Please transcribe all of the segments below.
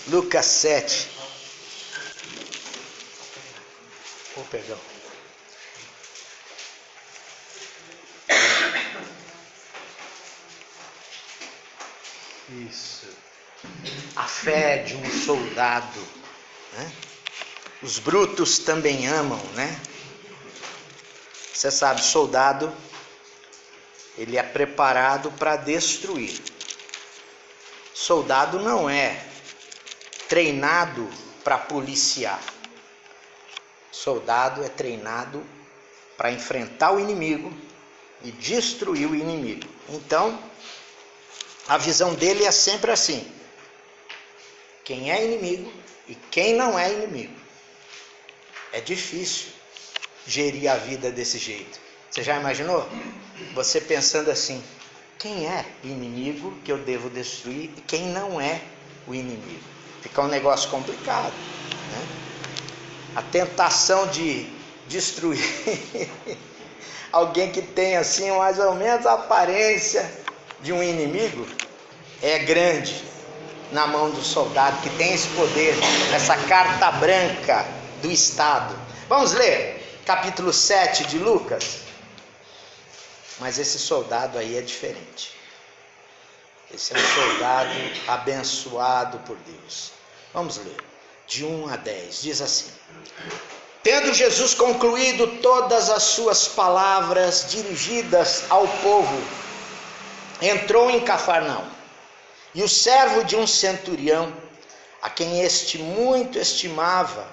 Lucas 7. Oh, perdão. Isso. A fé de um soldado, né? Os brutos também amam, né? Você sabe, soldado, ele é preparado para destruir. Soldado não é treinado para policiar. Soldado é treinado para enfrentar o inimigo e destruir o inimigo. Então, a visão dele é sempre assim: quem é inimigo e quem não é inimigo. É difícil gerir a vida desse jeito. Você já imaginou? Você pensando assim: quem é o inimigo que eu devo destruir e quem não é o inimigo? Fica um negócio complicado, né? A tentação de destruir alguém que tem assim mais ou menos a aparência de um inimigo é grande na mão do soldado que tem esse poder, essa carta branca do Estado. Vamos ler capítulo 7 de Lucas. Mas esse soldado aí é diferente. Esse é um soldado abençoado por Deus. Vamos ler, de 1 a 10, diz assim: Tendo Jesus concluído todas as suas palavras dirigidas ao povo, entrou em Cafarnaum. E o servo de um centurião, a quem este muito estimava,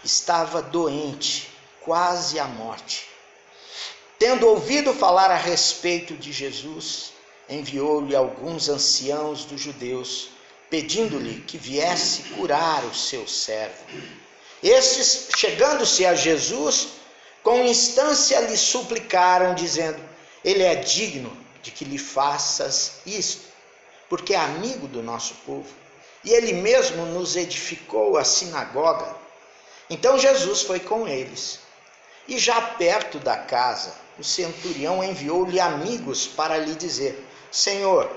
estava doente, quase à morte. Tendo ouvido falar a respeito de Jesus, enviou-lhe alguns anciãos dos judeus, pedindo-lhe que viesse curar o seu servo. Estes, chegando-se a Jesus, com instância lhe suplicaram, dizendo: ele é digno de que lhe faças isto, porque é amigo do nosso povo, e ele mesmo nos edificou a sinagoga. Então Jesus foi com eles. E já perto da casa, o centurião enviou-lhe amigos para lhe dizer: Senhor,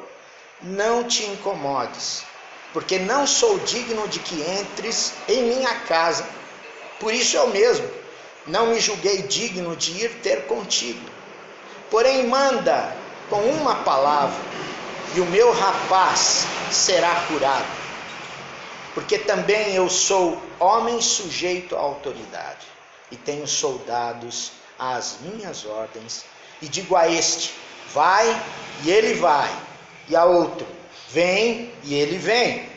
não te incomodes, porque não sou digno de que entres em minha casa. Por isso eu mesmo não me julguei digno de ir ter contigo. Porém manda com uma palavra, e o meu rapaz será curado. Porque também eu sou homem sujeito à autoridade, e tenho soldados às minhas ordens, e digo a este: vai, e ele vai, e a outro: vem, e ele vem,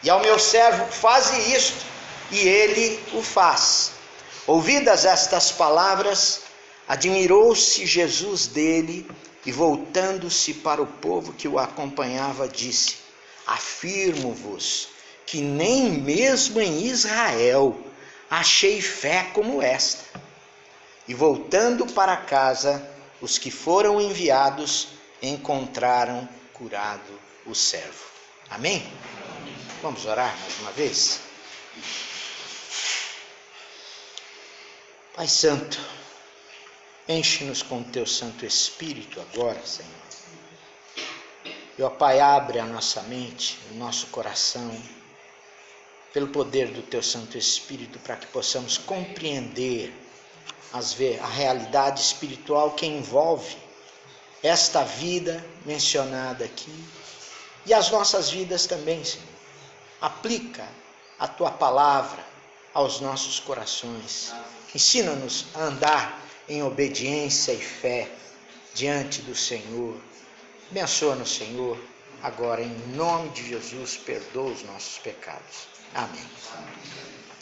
e ao meu servo: faze isto, e ele o faz. Ouvidas estas palavras, admirou-se Jesus dele, e voltando-se para o povo que o acompanhava, disse: afirmo-vos que nem mesmo em Israel achei fé como esta. E voltando para casa, os que foram enviados encontraram curado o servo. Amém? Vamos orar mais uma vez? Pai Santo, enche-nos com o teu Santo Espírito agora, Senhor. E, ó Pai, abre a nossa mente, o nosso coração, pelo poder do teu Santo Espírito, para que possamos compreender a realidade espiritual que envolve esta vida mencionada aqui e as nossas vidas também, Senhor. Aplica a tua palavra aos nossos corações. Ensina-nos a andar em obediência e fé diante do Senhor. Abençoa-nos, Senhor, agora em nome de Jesus, perdoa os nossos pecados. Amém.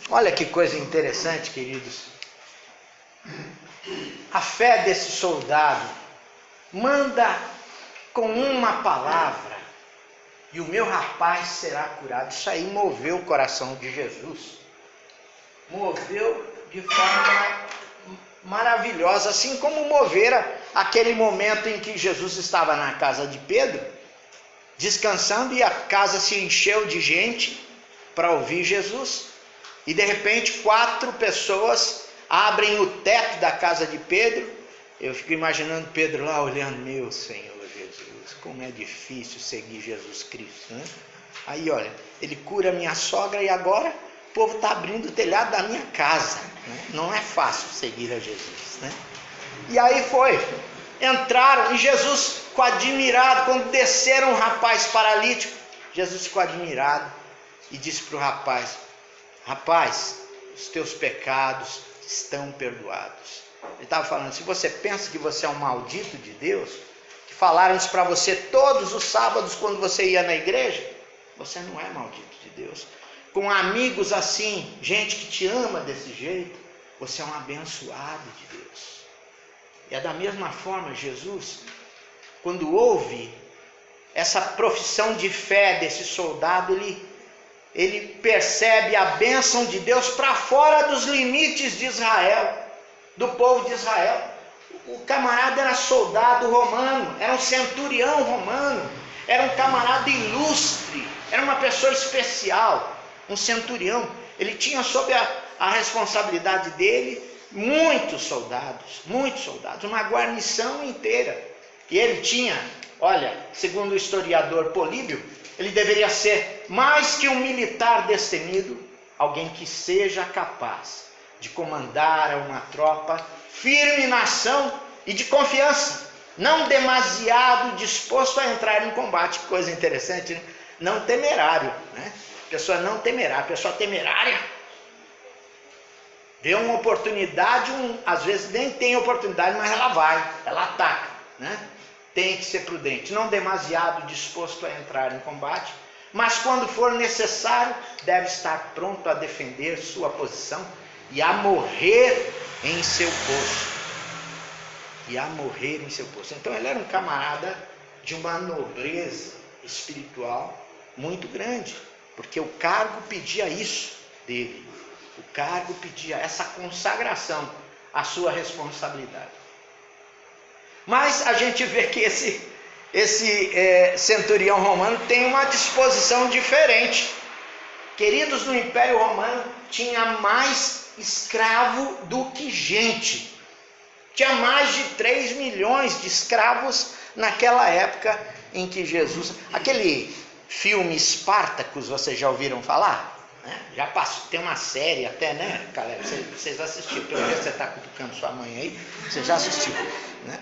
Olha que coisa interessante, queridos. A fé desse soldado manda com uma palavra, e o meu rapaz será curado. Isso aí moveu o coração de Jesus. Moveu de forma maravilhosa, assim como movera aquele momento em que Jesus estava na casa de Pedro, descansando, e a casa se encheu de gente para ouvir Jesus. E de repente 4 pessoas abrem o teto da casa de Pedro. Eu fico imaginando Pedro lá olhando: meu Senhor Jesus, como é difícil seguir Jesus Cristo, né? Aí, olha, ele cura minha sogra e agora o povo está abrindo o telhado da minha casa. Né? Não é fácil seguir a Jesus. Né? E aí entraram e Jesus ficou admirado. Quando desceram um rapaz paralítico, Jesus ficou admirado e disse para o rapaz: rapaz, os teus pecados estão perdoados. Ele estava falando: se você pensa que você é um maldito de Deus, que falaram isso para você todos os sábados quando você ia na igreja, você não é maldito de Deus. Com amigos assim, gente que te ama desse jeito, você é um abençoado de Deus. E é da mesma forma, Jesus, quando ouve essa profissão de fé desse soldado, ele percebe a bênção de Deus para fora dos limites de Israel, do povo de Israel. O camarada era soldado romano, era um centurião romano, era um camarada ilustre, era uma pessoa especial, um centurião. Ele tinha sob a responsabilidade dele muitos soldados, uma guarnição inteira. E ele tinha, olha, segundo o historiador Políbio, ele deveria ser mais que um militar destemido, alguém que seja capaz de comandar uma tropa firme na ação e de confiança, não demasiado disposto a entrar em combate. Que coisa interessante, né? Não temerário, né? Pessoa não temerária, pessoa temerária vê uma oportunidade, às vezes nem tem oportunidade, mas ela ataca, né? Tem que ser prudente, não demasiado disposto a entrar em combate, mas quando for necessário, deve estar pronto a defender sua posição e a morrer em seu posto. Então ele era um camarada de uma nobreza espiritual muito grande, porque o cargo pedia isso dele. O cargo pedia essa consagração à sua responsabilidade. Mas a gente vê que esse centurião romano tem uma disposição diferente. Queridos, no Império Romano tinha mais escravo do que gente. Tinha mais de 3 milhões de escravos naquela época em que Jesus... Aquele filme Espartacus, vocês já ouviram falar? Já passou, tem uma série até, né, galera? Vocês assistiram, pelo menos você está cutucando sua mãe aí, você já assistiu, né?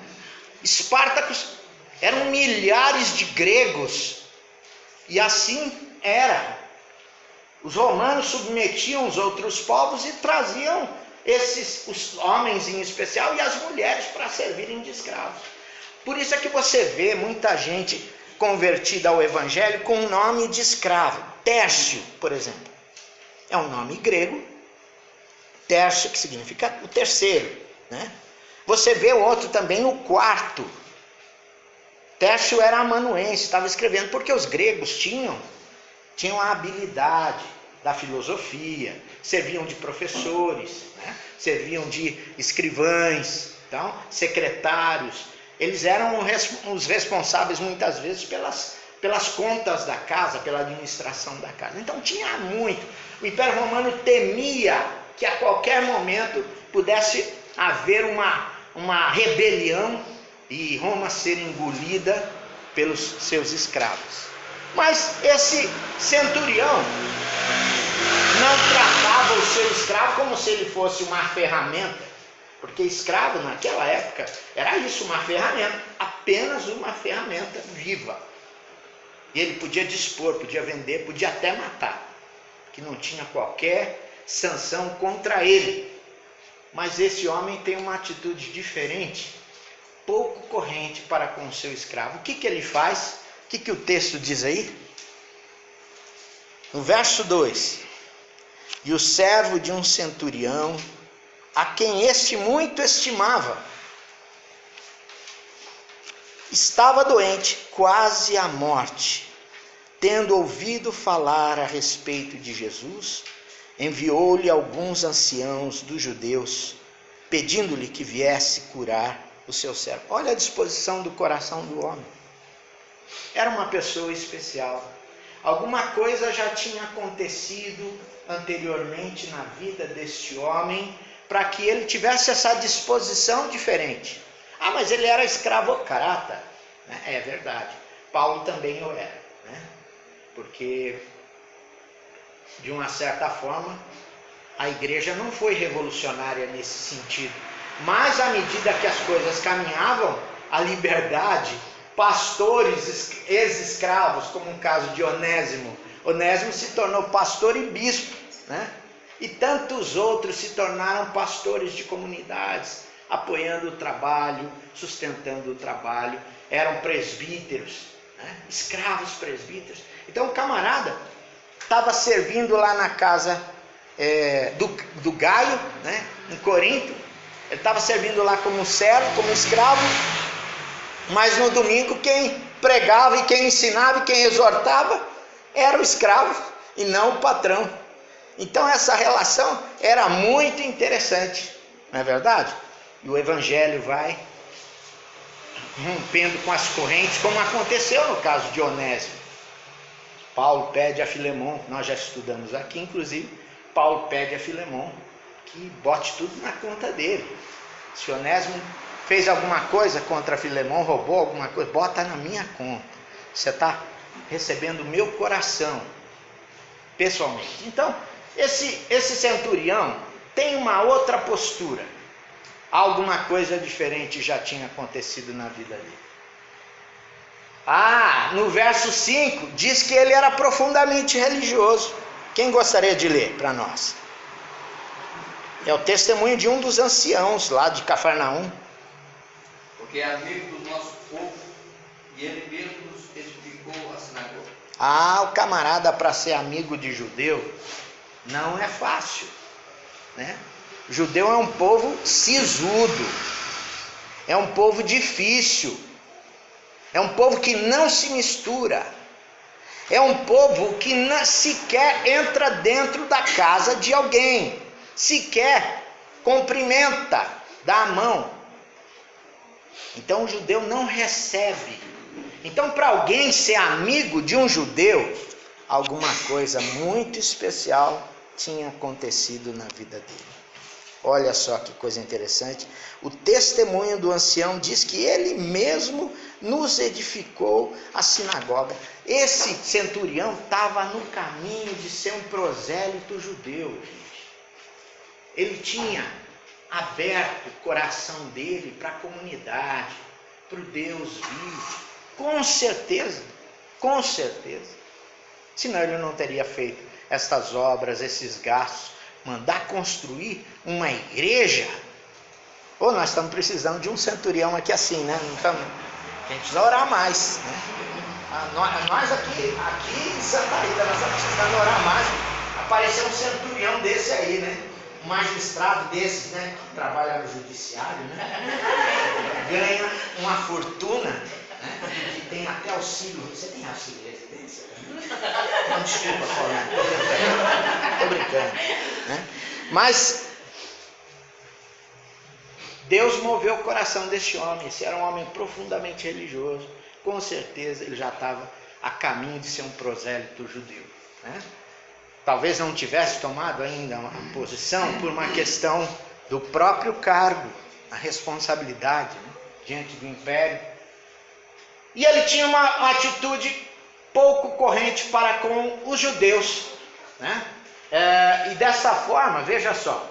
Espartacus eram milhares de gregos, e assim era. Os romanos submetiam os outros povos e traziam os homens em especial e as mulheres para servirem de escravos. Por isso é que você vê muita gente convertida ao evangelho com o nome de escravo. Tércio, por exemplo, é um nome grego, Tércio, que significa o terceiro, né? Você vê o outro também, o quarto. Tércio era amanuense, estava escrevendo, porque os gregos tinham a habilidade da filosofia, serviam de professores, né? Serviam de escrivães, então, secretários. Eles eram os responsáveis muitas vezes pelas contas da casa, pela administração da casa. Então tinha muito. O Império Romano temia que a qualquer momento pudesse haver uma rebelião e Roma ser engolida pelos seus escravos. Mas esse centurião não tratava o seu escravo como se ele fosse uma ferramenta, porque escravo naquela época era isso, uma ferramenta, apenas uma ferramenta viva. E ele podia dispor, podia vender, podia até matar, que não tinha qualquer sanção contra ele. Mas esse homem tem uma atitude diferente, pouco corrente para com o seu escravo. O que ele faz? O que o texto diz aí? No verso 2: e o servo de um centurião, a quem este muito estimava, estava doente, quase à morte. Tendo ouvido falar a respeito de Jesus, enviou-lhe alguns anciãos dos judeus, pedindo-lhe que viesse curar o seu servo. Olha a disposição do coração do homem. Era uma pessoa especial. Alguma coisa já tinha acontecido anteriormente na vida deste homem para que ele tivesse essa disposição diferente. Ah, mas ele era escravocrata. É verdade. Paulo também o era. porque, de uma certa forma, a igreja não foi revolucionária nesse sentido. Mas, à medida que as coisas caminhavam, a liberdade, pastores, ex-escravos, como o caso de Onésimo. Onésimo se tornou pastor e bispo, né? E tantos outros se tornaram pastores de comunidades, apoiando o trabalho, sustentando o trabalho. Eram presbíteros, né? Escravos presbíteros. Então o camarada estava servindo lá na casa do Gaio, né? Em Corinto. Ele estava servindo lá como servo, como escravo. Mas no domingo quem pregava e quem ensinava e quem exortava era o escravo e não o patrão. Então essa relação era muito interessante, não é verdade? E o evangelho vai rompendo com as correntes, como aconteceu no caso de Onésimo. Paulo pede a Filemão, nós já estudamos aqui, inclusive, Paulo pede a Filemão que bote tudo na conta dele. Se Onésimo fez alguma coisa contra Filemão, roubou alguma coisa, bota na minha conta. Você está recebendo o meu coração, pessoalmente. Então, esse centurião tem uma outra postura. Alguma coisa diferente já tinha acontecido na vida dele. No verso 5, diz que ele era profundamente religioso. Quem gostaria de ler para nós? É o testemunho de um dos anciãos lá de Cafarnaum. Porque é amigo do nosso povo e ele mesmo nos edificou a sinagoga. O camarada, para ser amigo de judeu não é fácil, né? Judeu é um povo sisudo, é um povo difícil, é um povo que não se mistura, é um povo que sequer entra dentro da casa de alguém, sequer cumprimenta, dá a mão. Então o judeu não recebe. Então, para alguém ser amigo de um judeu, alguma coisa muito especial tinha acontecido na vida dele. Olha só que coisa interessante. O testemunho do ancião diz que ele mesmo nos edificou a sinagoga. Esse centurião estava no caminho de ser um prosélito judeu, gente. Ele tinha aberto o coração dele para a comunidade, para o Deus vivo. Com certeza, com certeza. Senão ele não teria feito estas obras, esses gastos, mandar construir uma igreja. Ou nós estamos precisando de um centurião aqui assim, né? A gente precisa orar mais, né? Nós aqui em Santa Rita, nós estamos precisando orar mais. Apareceu um centurião desse aí, né? Um magistrado desses, né? Que trabalha no judiciário, né? Ganha uma fortuna, né? Que tem até auxílio. Você tem auxílio de residência? Não, desculpa, Paulo. Estou brincando, né? Mas Deus moveu o coração desse homem. Esse era um homem profundamente religioso. Com certeza ele já estava a caminho de ser um prosélito judeu, né? Talvez não tivesse tomado ainda uma posição por uma questão do próprio cargo, a responsabilidade, né, diante do império. E ele tinha uma atitude pouco corrente para com os judeus, né? E dessa forma, veja só,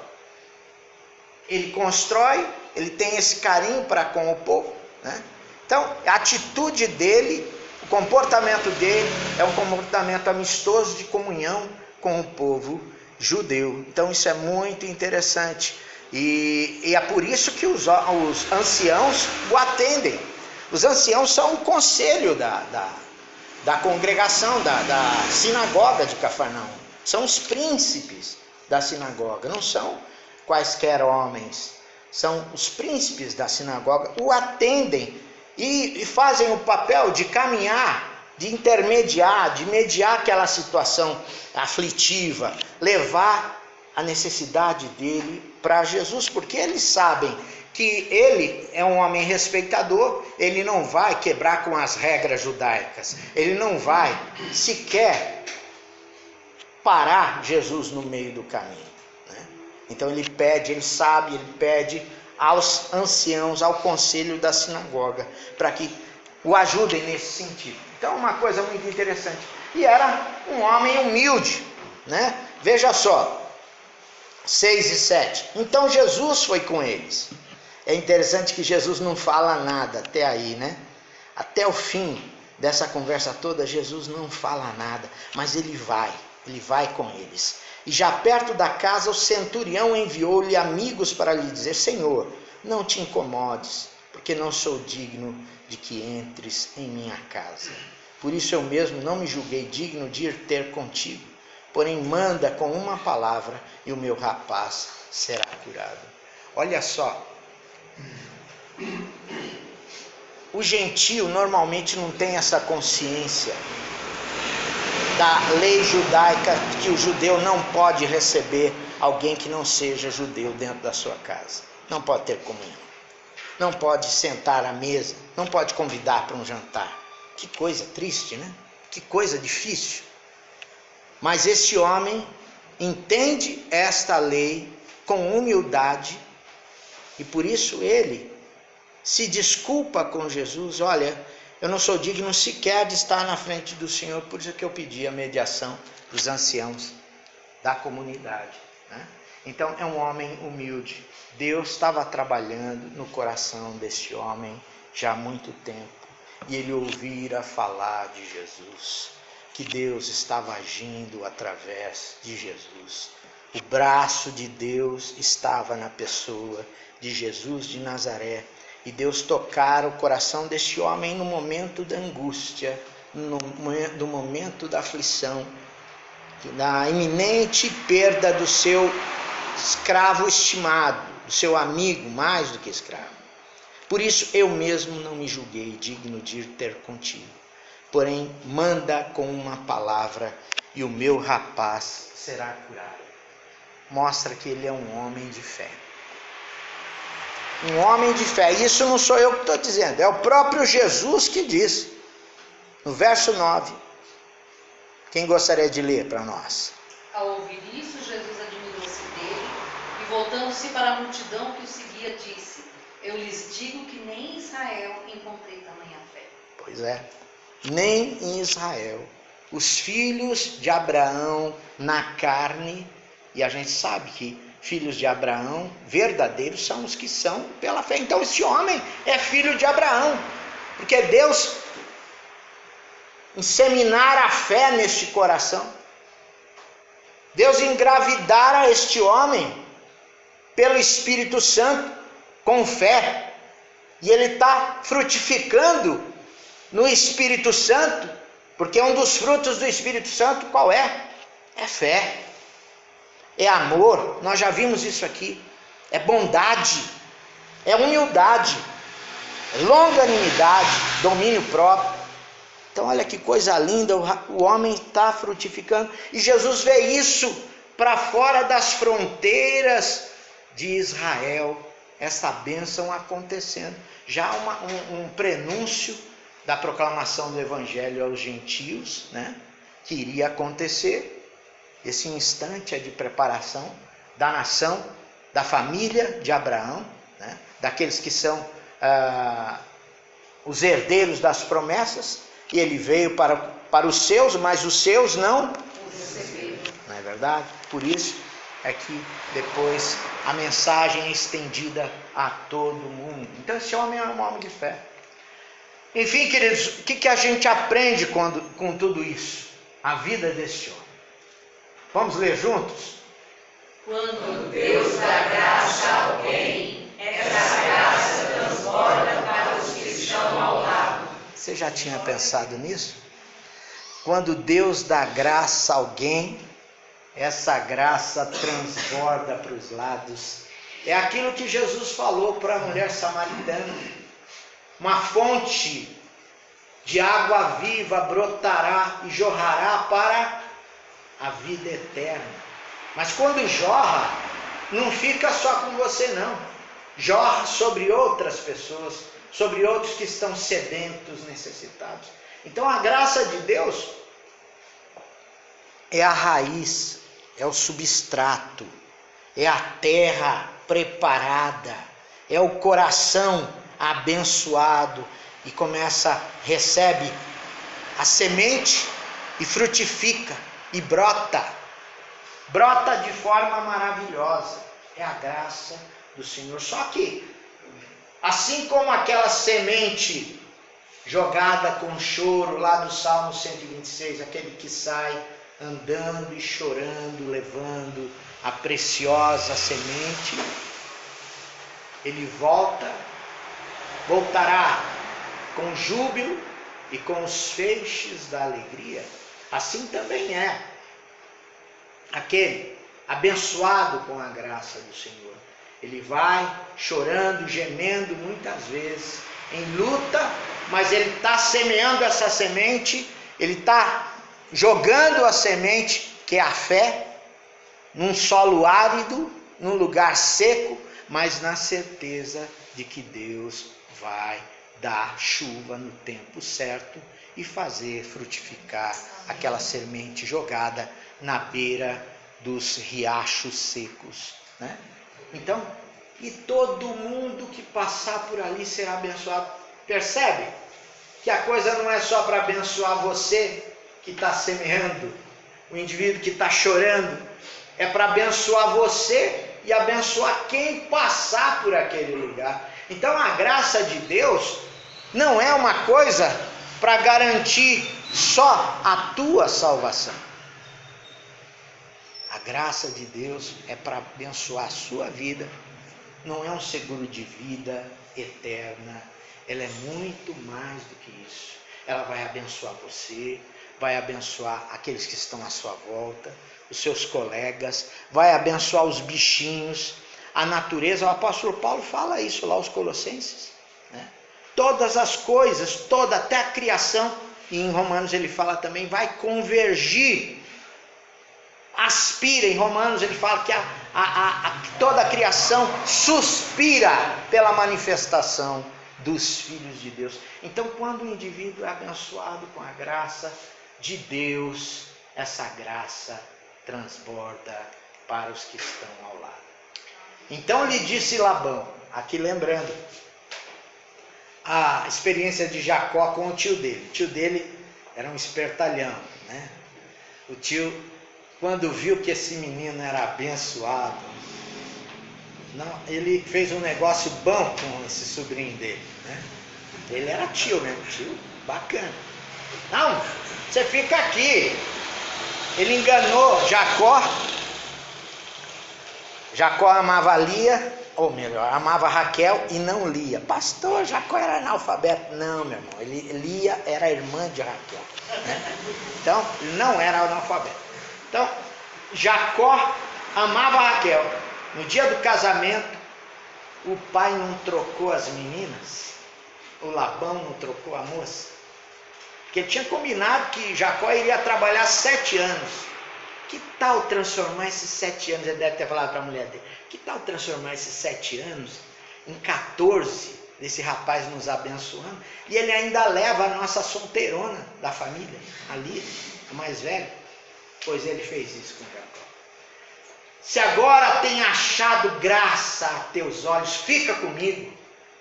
ele constrói, ele tem esse carinho para com o povo, né? Então, a atitude dele, o comportamento dele é um comportamento amistoso de comunhão com o povo judeu. Então isso é muito interessante. E é por isso que os anciãos o atendem. Os anciãos são o conselho da congregação, da sinagoga de Cafarnaum. São os príncipes da sinagoga, não são quaisquer homens. São os príncipes da sinagoga, o atendem e fazem o papel de caminhar, de intermediar, de mediar aquela situação aflitiva, levar a necessidade dele para Jesus, porque eles sabem que ele é um homem respeitador, ele não vai quebrar com as regras judaicas, ele não vai sequer parar Jesus no meio do caminho, né? Então ele pede aos anciãos, ao conselho da sinagoga, para que o ajudem nesse sentido. Então uma coisa muito interessante, E era um homem humilde, né? Veja só, 6 e 7. Então Jesus foi com eles. É interessante que Jesus não fala nada até aí, né? Até o fim dessa conversa toda, Jesus não fala nada, mas ele vai com eles. E já perto da casa, o centurião enviou-lhe amigos para lhe dizer: Senhor, não te incomodes, porque não sou digno de que entres em minha casa. Por isso eu mesmo não me julguei digno de ir ter contigo. Porém, manda com uma palavra e o meu rapaz será curado. Olha só. O gentio normalmente não tem essa consciência da lei judaica, que o judeu não pode receber alguém que não seja judeu dentro da sua casa. Não pode ter comunhão. Não pode sentar à mesa. Não pode convidar para um jantar. Que coisa triste, né? Que coisa difícil. Mas esse homem entende esta lei com humildade e por isso ele se desculpa com Jesus. Olha, eu não sou digno sequer de estar na frente do Senhor, por isso que eu pedi a mediação dos anciãos da comunidade, né? Então é um homem humilde. Deus estava trabalhando no coração deste homem já há muito tempo e ele ouvira falar de Jesus, que Deus estava agindo através de Jesus. O braço de Deus estava na pessoa de Jesus de Nazaré. E Deus tocara o coração deste homem no momento da angústia, no momento da aflição, na iminente perda do seu escravo estimado, do seu amigo, mais do que escravo. Por isso eu mesmo não me julguei digno de ir ter contigo. Porém, manda com uma palavra e o meu rapaz será curado. Mostra que ele é um homem de fé. Um homem de fé. Isso não sou eu que estou dizendo, é o próprio Jesus que diz. No verso 9. Quem gostaria de ler para nós? Ao ouvir isso, Jesus admirou-se dele e, voltando-se para a multidão que o seguia, disse: Eu lhes digo que nem em Israel encontrei tamanha fé. Pois é, nem em Israel. Os filhos de Abraão na carne, e a gente sabe que filhos de Abraão verdadeiros são os que são pela fé. Então esse homem é filho de Abraão, porque Deus inseminara a fé neste coração. Deus engravidara este homem pelo Espírito Santo com fé, e ele está frutificando no Espírito Santo, porque um dos frutos do Espírito Santo qual é? É fé. É amor, nós já vimos isso aqui. É bondade, é humildade, é longanimidade, domínio próprio. Então olha que coisa linda, o homem está frutificando. E Jesus vê isso para fora das fronteiras de Israel. Essa bênção acontecendo. Já um prenúncio da proclamação do Evangelho aos gentios, né? Que iria acontecer. Esse instante é de preparação da nação, da família de Abraão, né? Daqueles que são os herdeiros das promessas, e ele veio para os seus, mas os seus não receberam. Não é verdade? Por isso é que depois a mensagem é estendida a todo mundo. Então esse homem é um homem de fé. Enfim, queridos, o que a gente aprende com tudo isso? A vida desse homem. Vamos ler juntos? Quando Deus dá graça a alguém, essa graça transborda para os que estão ao lado. Você já tinha pensado nisso? Quando Deus dá graça a alguém, essa graça transborda para os lados. É aquilo que Jesus falou para a mulher samaritana. Uma fonte de água viva brotará e jorrará para a vida eterna. Mas quando jorra, não fica só com você não. Jorra sobre outras pessoas, sobre outros que estão sedentos, necessitados. Então a graça de Deus é a raiz, é o substrato, é a terra preparada, é o coração abençoado e recebe a semente e frutifica e brota. Brota de forma maravilhosa. É a graça do Senhor. Só que, assim como aquela semente jogada com choro lá do Salmo 126, aquele que sai andando e chorando, levando a preciosa semente, ele voltará com júbilo e com os feixes da alegria. Assim também é aquele abençoado com a graça do Senhor. Ele vai chorando, gemendo muitas vezes, em luta, mas ele está semeando essa semente, ele está jogando a semente, que é a fé, num solo árido, num lugar seco, mas na certeza de que Deus vai dar chuva no tempo certo e fazer frutificar aquela semente jogada na beira dos riachos secos, né? Então, e todo mundo que passar por ali será abençoado. Percebe que a coisa não é só para abençoar você que está semeando, o indivíduo que está chorando, é para abençoar você e abençoar quem passar por aquele lugar. Então a graça de Deus não é uma coisa para garantir só a tua salvação. A graça de Deus é para abençoar a sua vida, não é um seguro de vida eterna, ela é muito mais do que isso. Ela vai abençoar você, vai abençoar aqueles que estão à sua volta, os seus colegas, vai abençoar os bichinhos, a natureza. O apóstolo Paulo fala isso lá aos Colossenses, né? Todas as coisas, até a criação, e em Romanos ele fala também, vai convergir, aspira. Em Romanos ele fala que toda a criação suspira pela manifestação dos filhos de Deus. Então, quando o indivíduo é abençoado com a graça de Deus, essa graça transborda para os que estão ao lado. Então lhe disse Labão, aqui lembrando a experiência de Jacó com o tio dele. O tio dele era um espertalhão, né? O tio, quando viu que esse menino era abençoado, ele fez um negócio bom com esse sobrinho dele, né? Ele era tio mesmo, tio bacana. Não, você fica aqui. Ele enganou Jacó. Jacó amava Lia, ou melhor, amava Raquel e não Lia. Pastor, Jacó era analfabeto. Não, meu irmão, Lia era irmã de Raquel, né? Então, ele não era analfabeto. Então, Jacó amava Raquel. No dia do casamento, o pai não trocou as meninas, o Labão não trocou a moça, porque ele tinha combinado que Jacó iria trabalhar 7 anos. Que tal transformar esses 7 anos, ele deve ter falado para a mulher dele, que tal transformar esses 7 anos em 14, desse rapaz nos abençoando, e ele ainda leva a nossa solteirona da família, a Lia, a mais velha. Pois ele fez isso com Jacó. Se agora tem achado graça a teus olhos, fica comigo.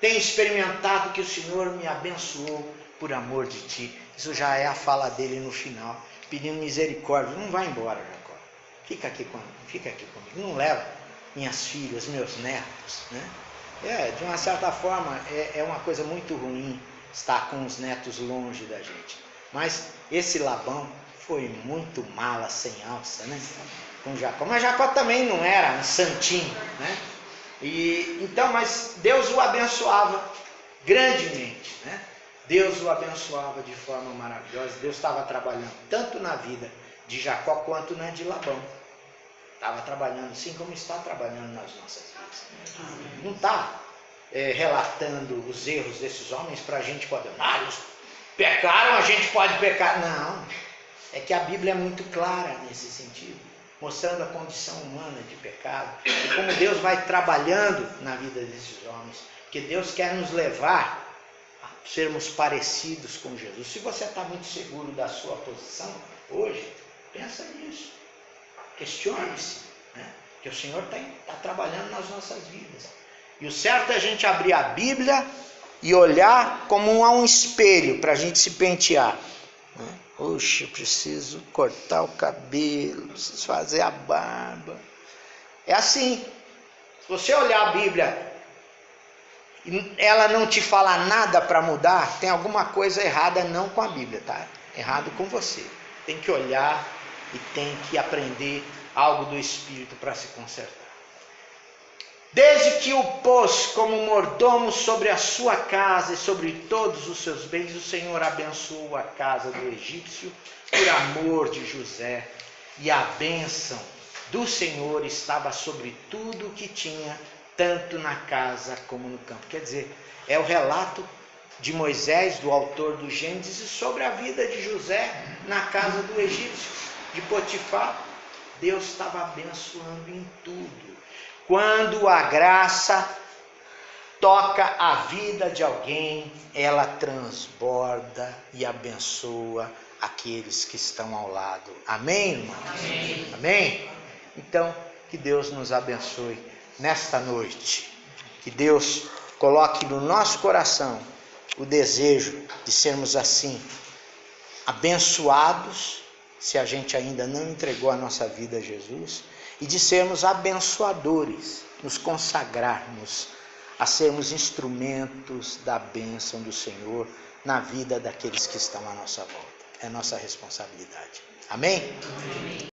Tenho experimentado que o Senhor me abençoou por amor de ti. Isso já é a fala dele no final, pedindo misericórdia. Não vai embora, Jacó. Fica aqui comigo. Não leva minhas filhas, meus netos, né? De uma certa forma, é uma coisa muito ruim estar com os netos longe da gente. Mas esse Labão foi muito mala, sem alça, né? Com Jacó. Mas Jacó também não era um santinho, né? Então, mas Deus o abençoava grandemente, né? Deus o abençoava de forma maravilhosa. Deus estava trabalhando tanto na vida de Jacó quanto na de Labão. Estava trabalhando assim como está trabalhando nas nossas vidas. Não está relatando os erros desses homens para a gente poder, eles pecaram, a gente pode pecar. Não, é que a Bíblia é muito clara nesse sentido, mostrando a condição humana de pecado e como Deus vai trabalhando na vida desses homens, porque Deus quer nos levar a sermos parecidos com Jesus. Se você está muito seguro da sua posição hoje, pensa nisso, questione-se, né? Que o Senhor está trabalhando nas nossas vidas. E o certo é a gente abrir a Bíblia e olhar como um espelho para a gente se pentear, né? Oxe, eu preciso cortar o cabelo, preciso fazer a barba. É assim. Se você olhar a Bíblia e ela não te fala nada para mudar, tem alguma coisa errada não com a Bíblia, tá? Errado com você. Tem que olhar e tem que aprender algo do Espírito para se consertar. Desde que o pôs como mordomo sobre a sua casa e sobre todos os seus bens, o Senhor abençoou a casa do egípcio por amor de José, e a bênção do Senhor estava sobre tudo o que tinha, tanto na casa como no campo. Quer dizer, é o relato de Moisés, do autor do Gênesis, sobre a vida de José na casa do egípcio, de Potifar. Deus estava abençoando em tudo. Quando a graça toca a vida de alguém, ela transborda e abençoa aqueles que estão ao lado. Amém, irmãos? Amém. Amém? Então, que Deus nos abençoe nesta noite. Que Deus coloque no nosso coração o desejo de sermos assim, abençoados, se a gente ainda não entregou a nossa vida a Jesus, e de sermos abençoadores, nos consagrarmos a sermos instrumentos da bênção do Senhor na vida daqueles que estão à nossa volta. É nossa responsabilidade. Amém? Amém.